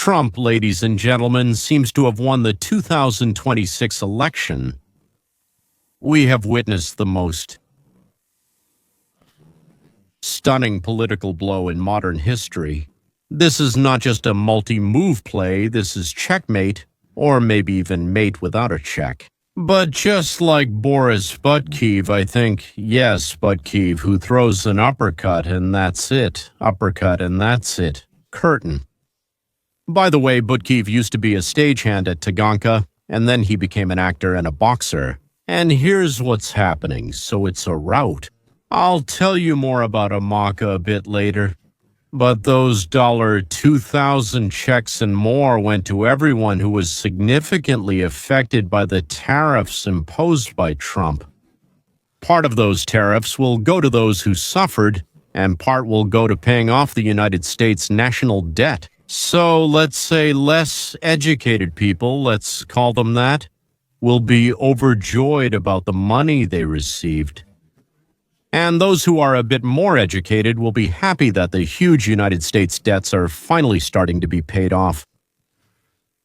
Trump, ladies and gentlemen, seems to have won the 2026 election. We have witnessed the most stunning political blow in modern history. This is not just a multi-move play, this is checkmate, or maybe even mate without a check. But just like Boris Buttkeev, I think, yes, Buttkeev, who throws an uppercut and that's it. Uppercut and that's it. Curtain. By the way, Buttkeev used to be a stagehand at Taganka, and then he became an actor and a boxer. And here's what's happening, so it's a rout. I'll tell you more about Amaka a bit later. But those $2,000 checks and more went to everyone who was significantly affected by the tariffs imposed by Trump. Part of those tariffs will go to those who suffered, and part will go to paying off the United States national debt. So let's say less educated people, let's call them that, will be overjoyed about the money they received. And those who are a bit more educated will be happy that the huge United States debts are finally starting to be paid off.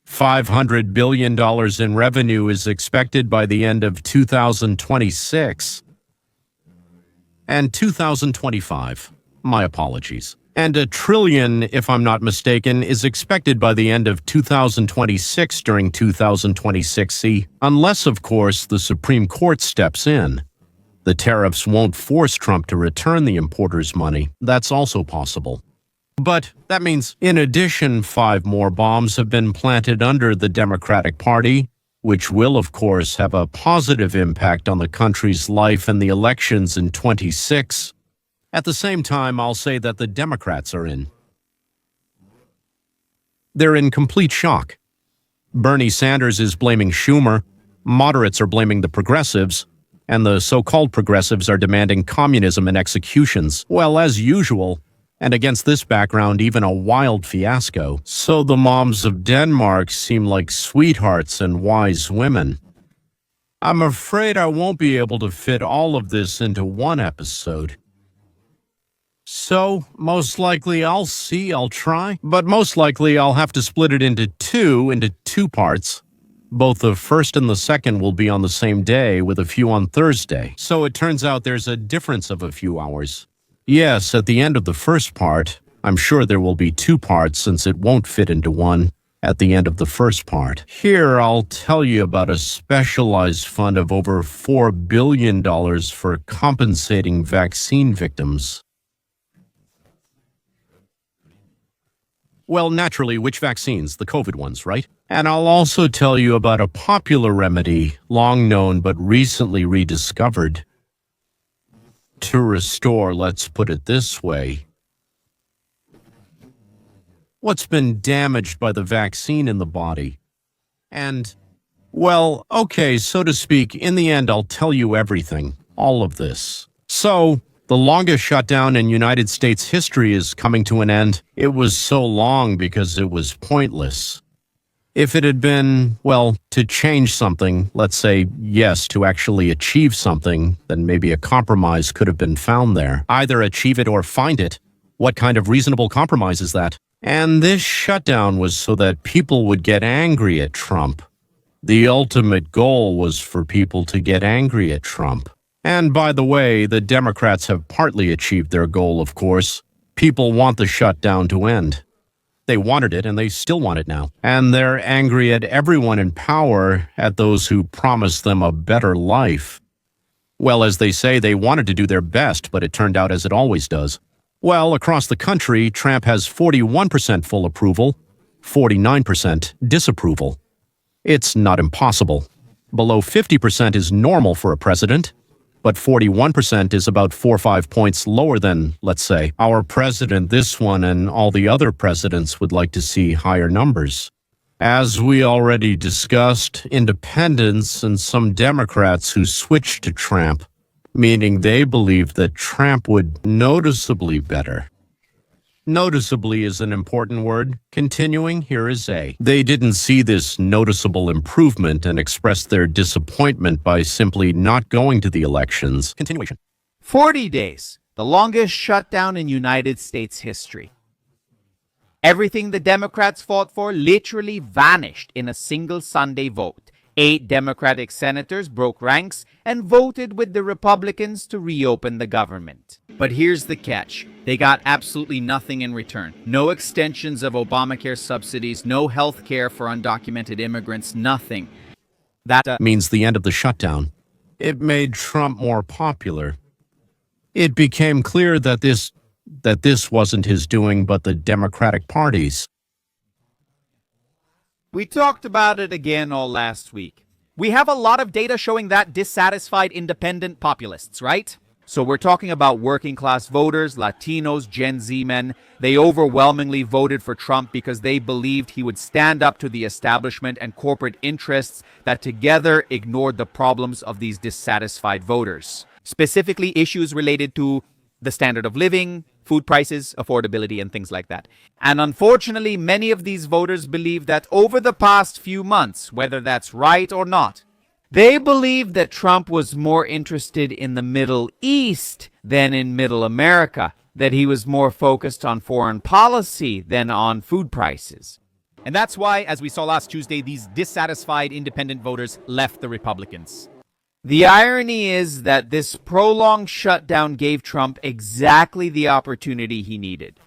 $500 billion in revenue is expected by the end of 2026. And 2025. My apologies. And $1 trillion, if I'm not mistaken, is expected by the end of 2026 during 2026, unless, of course, the Supreme Court steps in. The tariffs won't force Trump to return the importers' money. That's also possible. But that means, in addition, 5 more bombs have been planted under the Democratic Party, which will, of course, have a positive impact on the country's life and the elections in 26. At the same time, I'll say that the Democrats are in. They're in complete shock. Bernie Sanders is blaming Schumer, moderates are blaming the progressives, and the so-called progressives are demanding communism and executions. Well, as usual, and against this background, even a wild fiasco. So the moms of Denmark seem like sweethearts and wise women. I'm afraid I won't be able to fit all of this into one episode. So, most likely I'll try. But most likely I'll have to split it into two parts. Both the first and the second will be on the same day, with a few on Thursday. So it turns out there's a difference of a few hours. Yes, at the end of the first part, I'm sure there will be 2 parts since it won't fit into one at the end of the first part. Here, I'll tell you about a specialized fund of over $4 billion for compensating vaccine victims. Well, naturally, which vaccines? The COVID ones, right? And I'll also tell you about a popular remedy, long known but recently rediscovered, to restore, let's put it this way, what's been damaged by the vaccine in the body. And, well, okay, so to speak, in the end, I'll tell you everything, all of this. So, the longest shutdown in United States history is coming to an end. It was so long because it was pointless. If it had been, well, to change something, let's say, yes, to actually achieve something, then maybe a compromise could have been found there. Either achieve it or find it. What kind of reasonable compromise is that? And this shutdown was so that people would get angry at Trump. The ultimate goal was for people to get angry at Trump. And by the way, the Democrats have partly achieved their goal, of course. People want the shutdown to end. They wanted it, and they still want it now. And they're angry at everyone in power, at those who promised them a better life. Well, as they say, they wanted to do their best, but it turned out as it always does. Well, across the country, Trump has 41% full approval, 49% disapproval. It's not impossible. Below 50% is normal for a president, but 41% is about 4 or 5 points lower than, let's say, our president, this one, and all the other presidents would like to see higher numbers. As we already discussed, independents and some Democrats who switched to Trump, meaning they believed that Trump would noticeably better. Noticeably is an important word. Continuing, here is A. They didn't see this noticeable improvement and expressed their disappointment by simply not going to the elections. Continuation. 40 days, the longest shutdown in United States history. Everything the Democrats fought for literally vanished in a single Sunday vote. 8 Democratic senators broke ranks and voted with the Republicans to reopen the government. But here's the catch. They got absolutely nothing in return. No extensions of Obamacare subsidies, no health care for undocumented immigrants, nothing. That means the end of the shutdown. It made Trump more popular. It became clear that this wasn't his doing, but the Democratic Party's. We talked about it again all last week. We have a lot of data showing that dissatisfied independent populists, right? So we're talking about working class voters, Latinos, Gen Z men. They overwhelmingly voted for Trump because they believed he would stand up to the establishment and corporate interests that together ignored the problems of these dissatisfied voters. Specifically, issues related to the standard of living, food prices, affordability, and things like that. And unfortunately, many of these voters believe that over the past few months, whether that's right or not, they believe that Trump was more interested in the Middle East than in Middle America, that he was more focused on foreign policy than on food prices. And that's why, as we saw last Tuesday, these dissatisfied independent voters left the Republicans. The irony is that this prolonged shutdown gave Trump exactly the opportunity he needed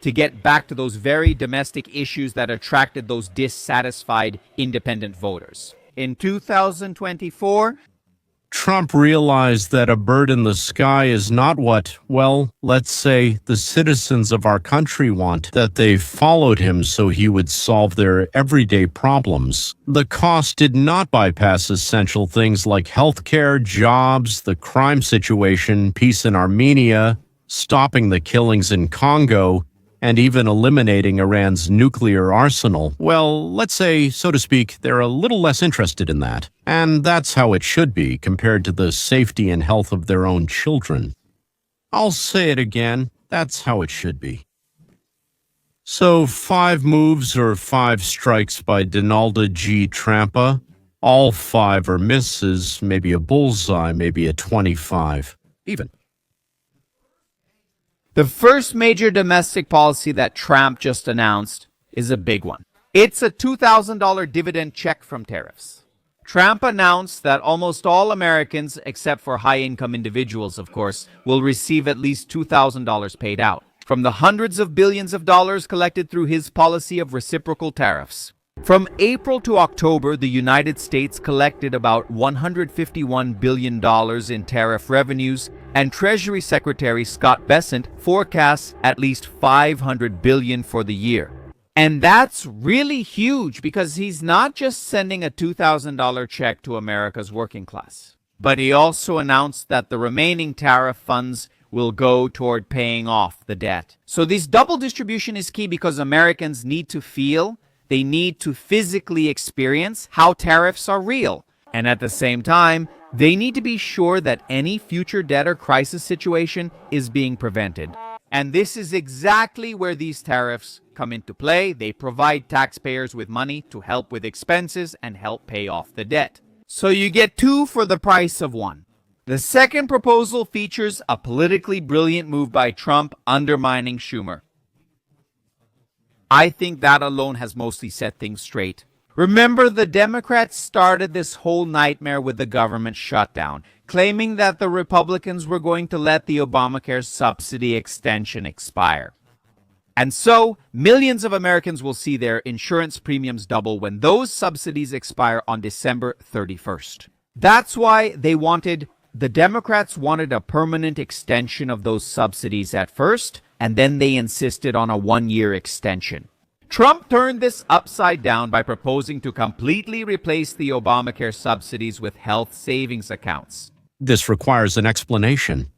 to get back to those very domestic issues that attracted those dissatisfied independent voters. In 2024, Trump realized that a bird in the sky is not what, well, let's say, the citizens of our country want, that they followed him so he would solve their everyday problems. The cost did not bypass essential things like healthcare, jobs, the crime situation, peace in Armenia, stopping the killings in Congo, and even eliminating Iran's nuclear arsenal. Well, let's say, so to speak, they're a little less interested in that. And that's how it should be compared to the safety and health of their own children. I'll say it again, that's how it should be. So 5 moves or 5 strikes by Donald G. Trump. All 5 are misses, maybe a bullseye, maybe a 25. Even. the first major domestic policy that Trump just announced is a big one. It's a $2,000 dividend check from Tariffs. Trump announced that almost all Americans, except for high-income individuals, of course, will receive at least $2,000 paid out from the hundreds of billions of dollars collected through his policy of reciprocal tariffs. From April to October, the United States collected about $151 billion in tariff revenues, and Treasury Secretary Scott Bessent forecasts at least $500 billion for the year. And that's really huge because he's not just sending a $2,000 check to America's working class, but he also announced that the remaining tariff funds will go toward paying off the debt. So this double distribution is key because Americans need to feel, they need to physically experience how tariffs are real. And at the same time, they need to be sure that any future debt or crisis situation is being prevented. And this is exactly where these tariffs come into play. They provide taxpayers with money to help with expenses and help pay off the debt. So you get 2 for the price of 1. The second proposal features a politically brilliant move by Trump undermining Schumer. I think that alone has mostly set things straight. Remember, the Democrats started this whole nightmare with the government shutdown, claiming that the Republicans were going to let the Obamacare subsidy extension expire. And so, millions of Americans will see their insurance premiums double when those subsidies expire on December 31st. That's why the Democrats wanted a permanent extension of those subsidies at first, and then they insisted on a 1-year extension. Trump turned this upside down by proposing to completely replace the Obamacare subsidies with health savings accounts. This requires an explanation.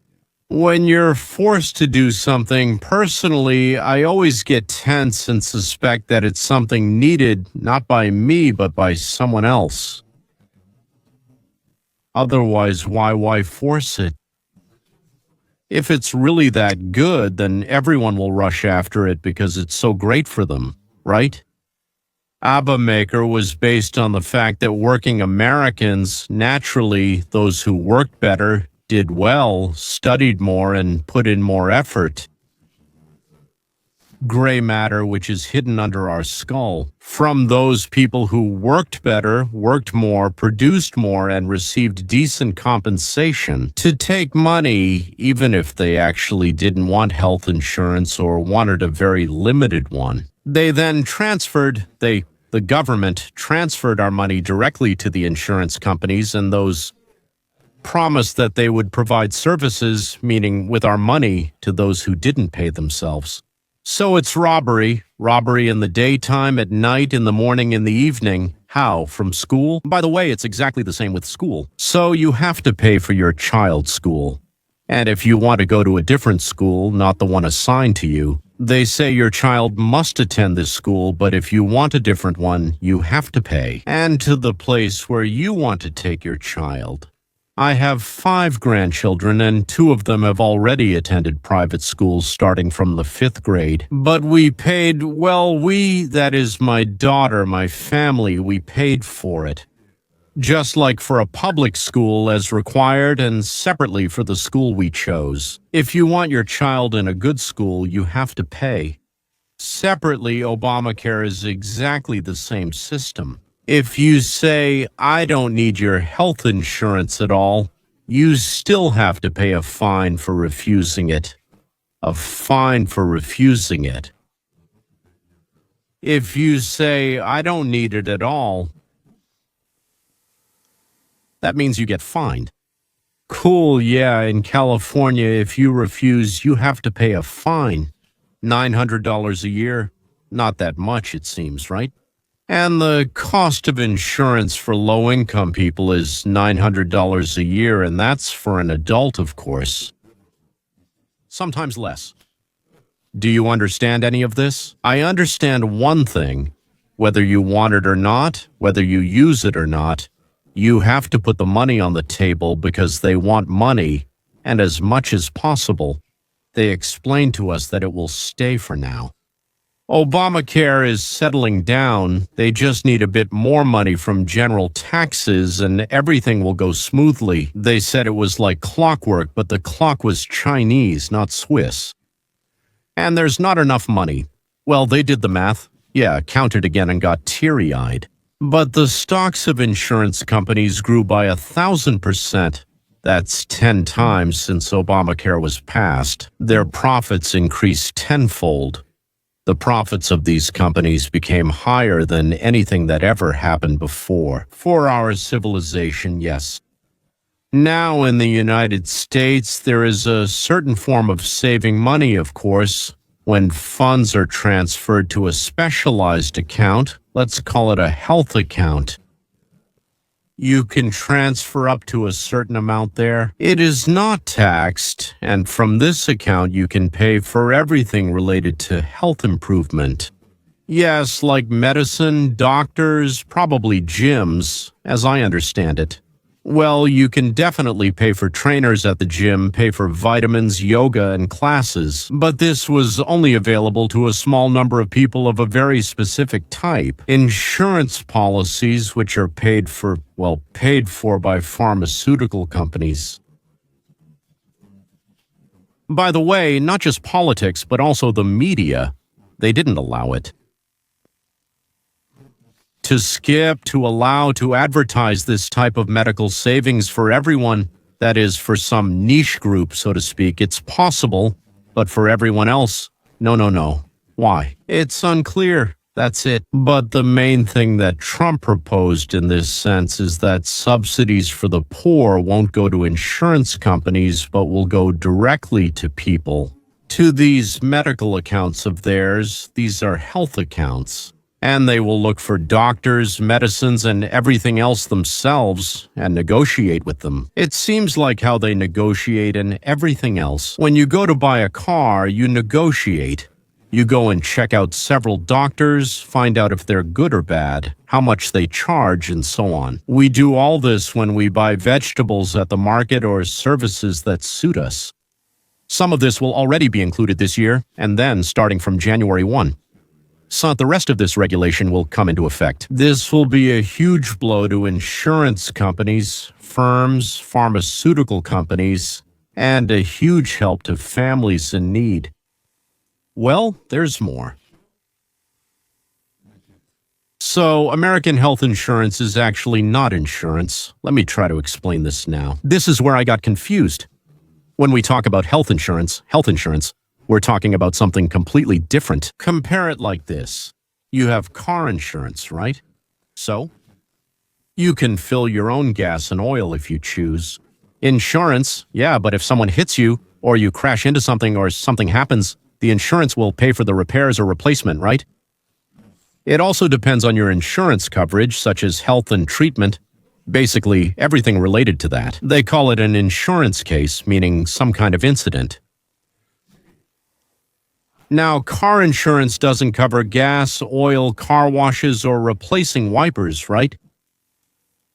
When you're forced to do something, personally, I always get tense and suspect that it's something needed not by me, but by someone else. Otherwise, why force it? If it's really that good, then everyone will rush after it because it's so great for them, right? Obamacare was based on the fact that working Americans, naturally, those who worked better, did well, studied more, and put in more effort. gray matter which is hidden under our skull from those people who worked better, worked more, produced more, and received decent compensation to take money even if they actually didn't want health insurance or wanted a very limited one. They then the government transferred our money directly to the insurance companies, and those promised that they would provide services, meaning with our money, to those who didn't pay themselves. So it's robbery in the daytime, at night, in the morning, in the evening. How? From school? By the way, it's exactly the same with school. So you have to pay for your child's school. And if you want to go to a different school, not the one assigned to you, they say your child must attend this school, but if you want a different one, you have to pay. And to the place where you want to take your child. I have 5 grandchildren, and 2 of them have already attended private schools starting from the 5th grade. But we paid, that is my daughter, my family, we paid for it. Just like for a public school as required, and separately for the school we chose. If you want your child in a good school, you have to pay. Separately, Obamacare is exactly the same system. If you say, I don't need your health insurance at all, you still have to pay a fine for refusing it. A fine for refusing it. If you say, I don't need it at all, that means you get fined. Cool, yeah, in California, if you refuse, you have to pay a fine. $900 a year. Not that much, it seems, right? And the cost of insurance for low-income people is $900 a year, and that's for an adult, of course. Sometimes less. Do you understand any of this? I understand one thing. Whether you want it or not, whether you use it or not, you have to put the money on the table because they want money, and as much as possible. They explain to us that it will stay for now. Obamacare is settling down. They just need a bit more money from general taxes and everything will go smoothly. They said it was like clockwork, but the clock was Chinese, not Swiss. And there's not enough money. Well, they did the math. Yeah, counted again and got teary-eyed. But the stocks of insurance companies grew by 1,000%. That's 10 times since Obamacare was passed. Their profits increased tenfold. The profits of these companies became higher than anything that ever happened before. For our civilization, yes. Now in the United States, there is a certain form of saving money, of course, when funds are transferred to a specialized account. Let's call it a health account. You can transfer up to a certain amount there. It is not taxed, and from this account you can pay for everything related to health improvement. Yes, like medicine, doctors, probably gyms, as I understand it. Well, you can definitely pay for trainers at the gym, pay for vitamins, yoga, and classes. But this was only available to a small number of people of a very specific type. Insurance policies, which are paid for by pharmaceutical companies. By the way, not just politics, but also the media. They didn't allow it. To skip, to allow, to advertise this type of medical savings for everyone, that is, for some niche group, so to speak, it's possible, but for everyone else, no. Why? It's unclear. That's it. But the main thing that Trump proposed in this sense is that subsidies for the poor won't go to insurance companies, but will go directly to people. To these medical accounts of theirs, these are health accounts. And they will look for doctors, medicines, and everything else themselves and negotiate with them. It seems like how they negotiate in everything else. When you go to buy a car, you negotiate. You go and check out several doctors, find out if they're good or bad, how much they charge, and so on. We do all this when we buy vegetables at the market or services that suit us. Some of this will already be included this year, and then starting from January 1. So the rest of this regulation will come into effect. This will be a huge blow to insurance companies, firms, pharmaceutical companies, and a huge help to families in need. Well, there's more. So, American health insurance is actually not insurance. Let me try to explain this now. This is where I got confused. When we talk about health insurance, we're talking about something completely different. Compare it like this. You have car insurance, right? So, you can fill your own gas and oil if you choose. Insurance, yeah, but if someone hits you, or you crash into something, or something happens, the insurance will pay for the repairs or replacement, right? It also depends on your insurance coverage, such as health and treatment. Basically, everything related to that. They call it an insurance case, meaning some kind of incident. Now, car insurance doesn't cover gas, oil, car washes, or replacing wipers, right?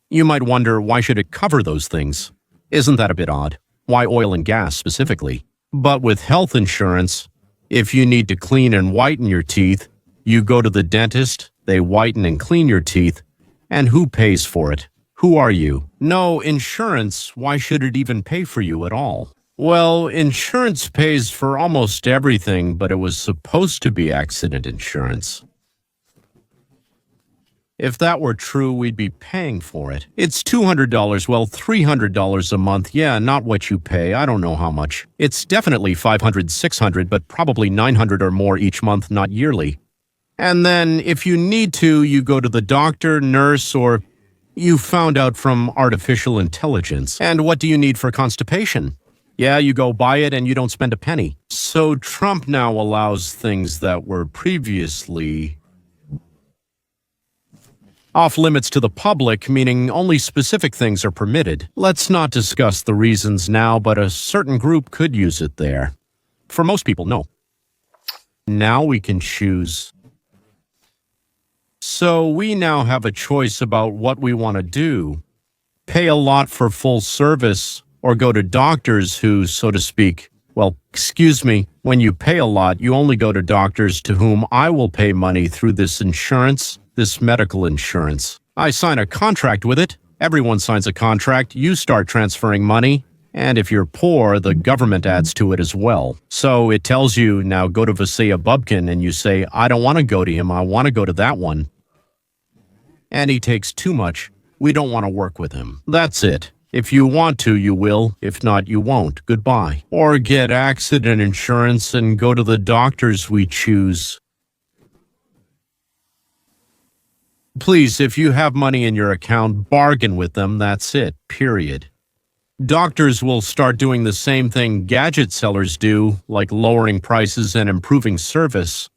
You might wonder, why should it cover those things? Isn't that a bit odd? Why oil and gas specifically? But with health insurance, if you need to clean and whiten your teeth, you go to the dentist, they whiten and clean your teeth, and who pays for it? Who are you? No, insurance, why should it even pay for you at all? Well, insurance pays for almost everything, but it was supposed to be accident insurance. If that were true, we'd be paying for it. It's $200, well, $300 a month. Yeah, not what you pay. I don't know how much. It's definitely $500, $600, but probably $900 or more each month, not yearly. And then, if you need to, you go to the doctor, nurse, or you found out from artificial intelligence. And what do you need for constipation? Yeah, you go buy it and you don't spend a penny. So Trump now allows things that were previously off limits to the public, meaning only specific things are permitted. Let's not discuss the reasons now, but a certain group could use it there. For most people, no. Now we can choose. So we now have a choice about what we want to do. Pay a lot for full service, or go to doctors who, so to speak, well, excuse me, when you pay a lot, you only go to doctors to whom I will pay money through this insurance, this medical insurance. I sign a contract with it. Everyone signs a contract. You start transferring money. And if you're poor, the government adds to it as well. So it tells you, now go to Vasea Bubkin, and you say, I don't want to go to him. I want to go to that one. And he takes too much. We don't want to work with him. That's it. If you want to, you will. If not, you won't. Goodbye. Or get accident insurance and go to the doctors we choose. Please, if you have money in your account, bargain with them. That's it. Period. Doctors will start doing the same thing gadget sellers do, like lowering prices and improving service.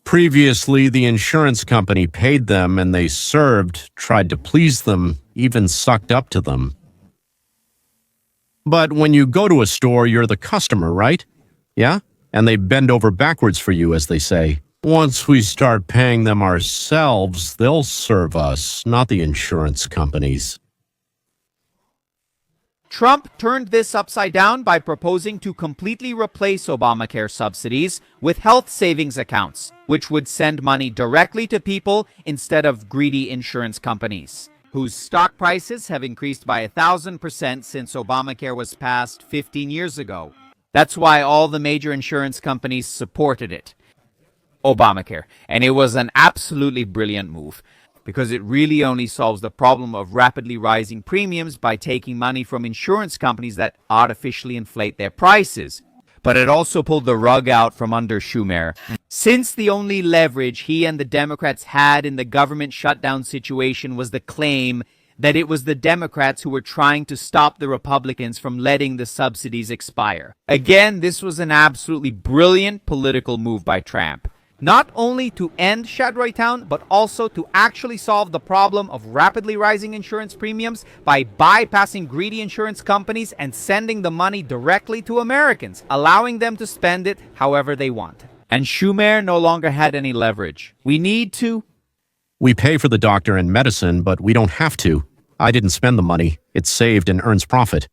Previously, the insurance company paid them and they served, tried to please them, even sucked up to them. But when you go to a store, you're the customer, right? Yeah? And they bend over backwards for you, as they say. Once we start paying them ourselves, they'll serve us, not the insurance companies. Trump turned this upside down by proposing to completely replace Obamacare subsidies with health savings accounts, which would send money directly to people instead of greedy insurance companies, whose stock prices have increased by 1,000% since Obamacare was passed 15 years ago. That's why all the major insurance companies supported it, Obamacare, and it was an absolutely brilliant move, because it really only solves the problem of rapidly rising premiums by taking money from insurance companies that artificially inflate their prices. But it also pulled the rug out from under Schumer. Since the only leverage he and the Democrats had in the government shutdown situation was the claim that it was the Democrats who were trying to stop the Republicans from letting the subsidies expire. Again, this was an absolutely brilliant political move by Trump. Not only to end Shutdown, but also to actually solve the problem of rapidly rising insurance premiums by bypassing greedy insurance companies and sending the money directly to Americans, allowing them to spend it however they want. And Schumer no longer had any leverage. We pay for the doctor and medicine, but we don't have to. I didn't spend the money. It's saved and earns profit.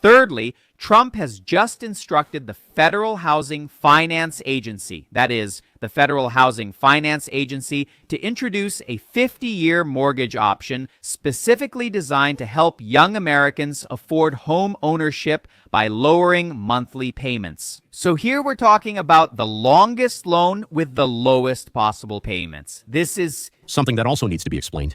Thirdly, Trump has just instructed the Federal Housing Finance Agency, that is, the Federal Housing Finance Agency, to introduce a 50-year mortgage option specifically designed to help young Americans afford home ownership by lowering monthly payments. So here we're talking about the longest loan with the lowest possible payments. This is something that also needs to be explained.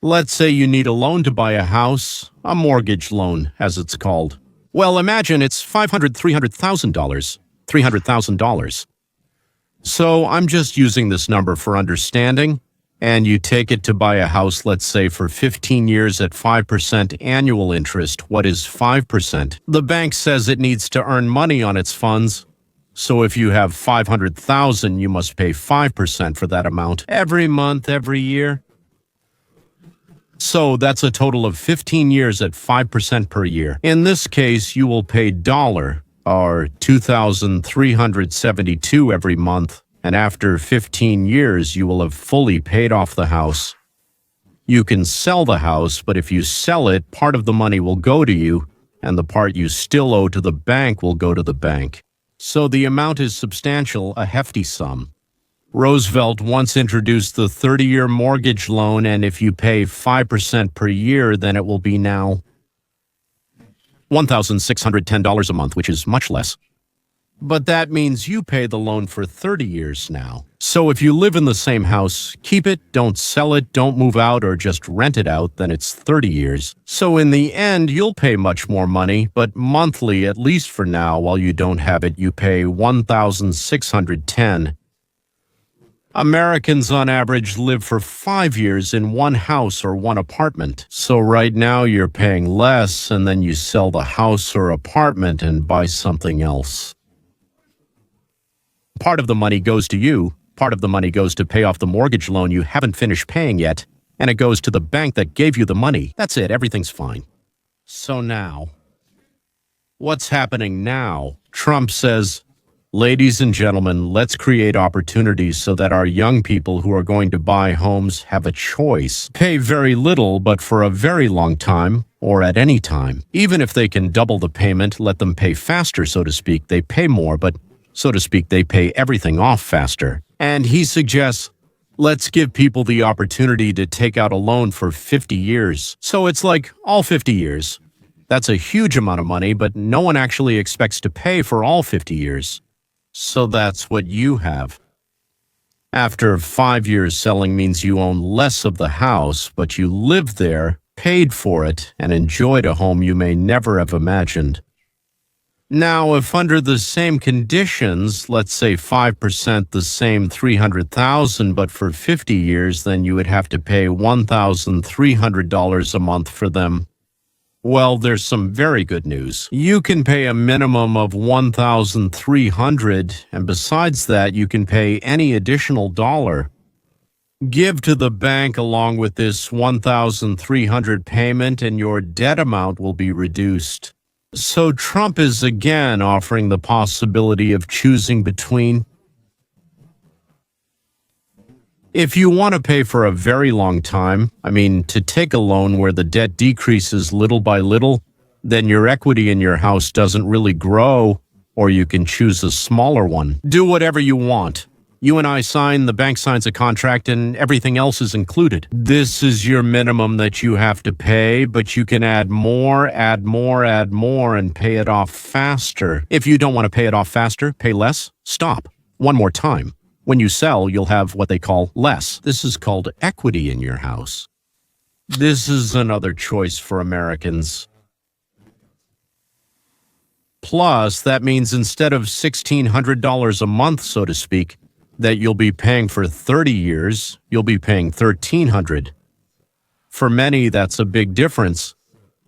Let's say you need a loan to buy a house, a mortgage loan, as it's called. Well, imagine it's $300,000. $300,000. So I'm just using this number for understanding, and you take it to buy a house, let's say, for 15 years at 5% annual interest. What is 5%? The bank says it needs to earn money on its funds. So if you have $500,000, you must pay 5% for that amount every month, every year. So that's a total of 15 years at 5% per year. In this case, you will pay $, or $2,372 every month. And after 15 years, you will have fully paid off the house. You can sell the house, but if you sell it, part of the money will go to you, and the part you still owe to the bank will go to the bank. So the amount is substantial, a hefty sum. Roosevelt once introduced the 30-year mortgage loan, and if you pay 5% per year, then it will be now $1,610 a month, which is much less. But that means you pay the loan for 30 years now. So if you live in the same house, keep it, don't sell it, don't move out, or just rent it out, then it's 30 years. So in the end, you'll pay much more money, but monthly, at least for now, while you don't have it, you pay $1,610. Americans on average live for 5 years in one house or one apartment. So right now you're paying less, and then you sell the house or apartment and buy something else. Part of the money goes to you, part of the money goes to pay off the mortgage loan you haven't finished paying yet, and it goes to the bank that gave you the money. That's it, everything's fine. So now, what's happening now? Trump says, ladies and gentlemen, let's create opportunities so that our young people who are going to buy homes have a choice. Pay very little, but for a very long time, or at any time. Even if they can double the payment, let them pay faster, so to speak. They pay more, but so to speak, they pay everything off faster. And he suggests, let's give people the opportunity to take out a loan for 50 years. So it's like all 50 years. That's a huge amount of money, but no one actually expects to pay for all 50 years. So that's what you have. After 5 years, selling means you own less of the house, but you lived there, paid for it, and enjoyed a home you may never have imagined. Now, if under the same conditions, let's say 5%, the same $300,000, but for 50 years, then you would have to pay $1,300 a month for them. Well, there's some very good news. You can pay a minimum of $1,300, and besides that, you can pay any additional dollar. Give to the bank along with this $1,300 payment, and your debt amount will be reduced. So Trump is again offering the possibility of choosing between. If you want to pay for a very long time, to take a loan where the debt decreases little by little, then your equity in your house doesn't really grow, or you can choose a smaller one. Do whatever you want. You and I sign, the bank signs a contract, and everything else is included. This is your minimum that you have to pay, but you can add more, and pay it off faster. If you don't want to pay it off faster, pay less, stop. One more time. When you sell, you'll have what they call less. This is called equity in your house. This is another choice for Americans. Plus, that means instead of $1,600 a month, so to speak, that you'll be paying for 30 years, you'll be paying $1,300. For many, that's a big difference.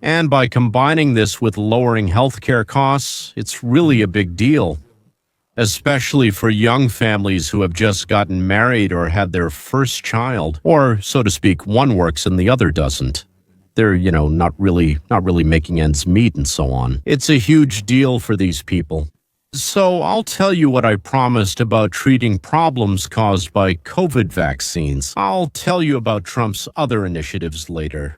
And by combining this with lowering healthcare costs, it's really a big deal. Especially for young families who have just gotten married or had their first child, or, so to speak, one works and the other doesn't. They're, not really making ends meet and so on. It's a huge deal for these people. So I'll tell you what I promised about treating problems caused by COVID vaccines. I'll tell you about Trump's other initiatives later.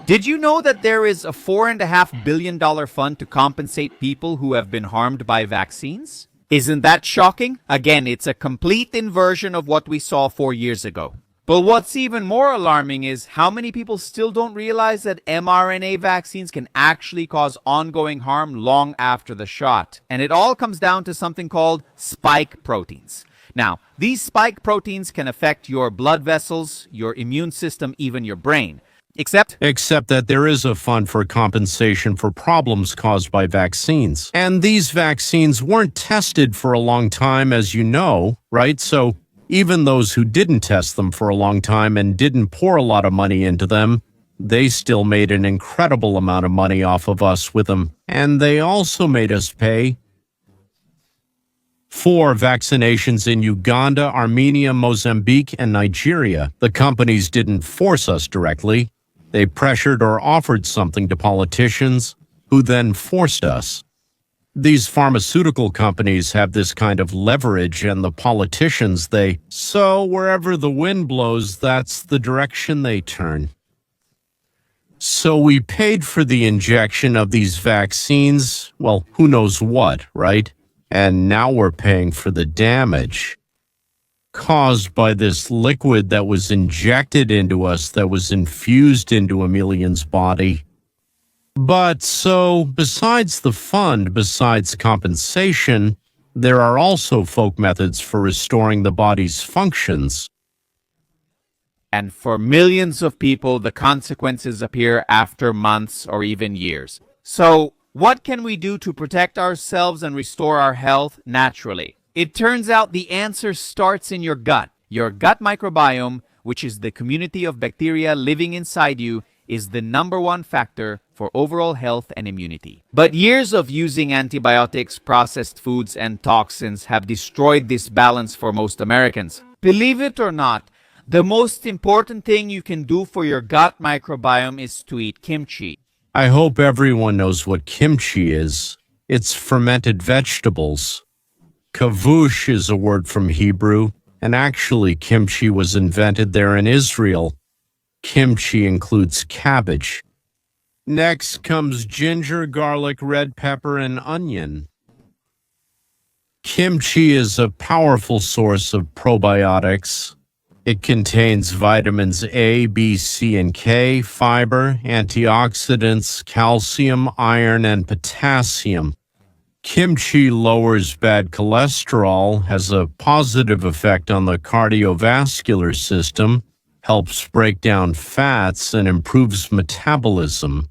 Did you know that there is a $4.5 billion fund to compensate people who have been harmed by vaccines? Isn't that shocking? Again, it's a complete inversion of what we saw 4 years ago. But what's even more alarming is how many people still don't realize that mRNA vaccines can actually cause ongoing harm long after the shot. And it all comes down to something called spike proteins. Now, these spike proteins can affect your blood vessels, your immune system, even your brain. Except that there is a fund for compensation for problems caused by vaccines. And these vaccines weren't tested for a long time, as you know, right? So even those who didn't test them for a long time and didn't pour a lot of money into them, they still made an incredible amount of money off of us with them. And they also made us pay for vaccinations in Uganda, Armenia, Mozambique, and Nigeria. The companies didn't force us directly. They pressured or offered something to politicians, who then forced us. These pharmaceutical companies have this kind of leverage, and the politicians, so wherever the wind blows, that's the direction they turn. So we paid for the injection of these vaccines, well, who knows what, right? And now we're paying for the damage caused by this liquid that was injected into us, that was infused into Emilian's body. But so, besides the fund, besides compensation, there are also folk methods for restoring the body's functions. And for millions of people, the consequences appear after months or even years. So, what can we do to protect ourselves and restore our health naturally? It turns out the answer starts in your gut. Your gut microbiome, which is the community of bacteria living inside you, is the #1 factor for overall health and immunity. But years of using antibiotics, processed foods, and toxins have destroyed this balance for most Americans. Believe it or not, the most important thing you can do for your gut microbiome is to eat kimchi. I hope everyone knows what kimchi is. It's fermented vegetables. Kavush is a word from Hebrew, and actually kimchi was invented there in Israel. Kimchi includes cabbage. Next comes ginger, garlic, red pepper, and onion. Kimchi is a powerful source of probiotics. It contains vitamins A, B, C, and K, fiber, antioxidants, calcium, iron, and potassium. Kimchi lowers bad cholesterol, has a positive effect on the cardiovascular system, helps break down fats, and improves metabolism.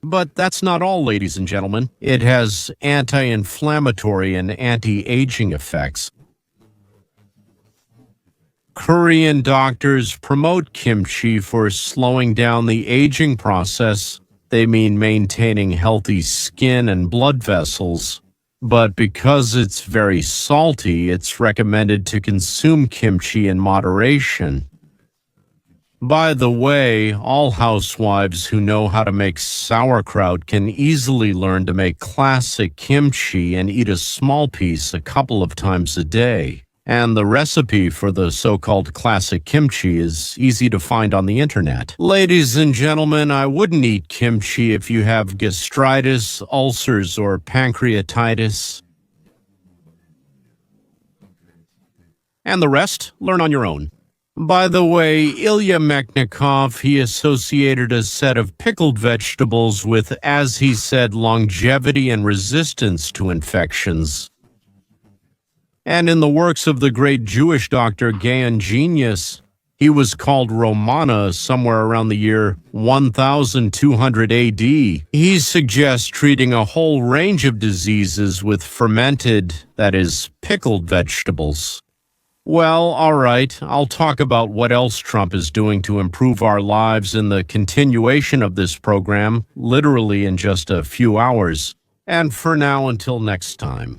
But that's not all, ladies and gentlemen. It has anti-inflammatory and anti-aging effects. Korean doctors promote kimchi for slowing down the aging process. They mean maintaining healthy skin and blood vessels. But because it's very salty, it's recommended to consume kimchi in moderation. By the way, all housewives who know how to make sauerkraut can easily learn to make classic kimchi and eat a small piece a couple of times a day. And the recipe for the so-called classic kimchi is easy to find on the internet. Ladies and gentlemen, I wouldn't eat kimchi if you have gastritis, ulcers, or pancreatitis. And the rest, learn on your own. By the way, Ilya Mechnikov, he associated a set of pickled vegetables with, as he said, longevity and resistance to infections. And in the works of the great Jewish doctor Gaon Genius, he was called Romana somewhere around the year 1200 AD. He suggests treating a whole range of diseases with fermented, that is, pickled vegetables. Well, all right, I'll talk about what else Trump is doing to improve our lives in the continuation of this program, literally in just a few hours. And for now, until next time.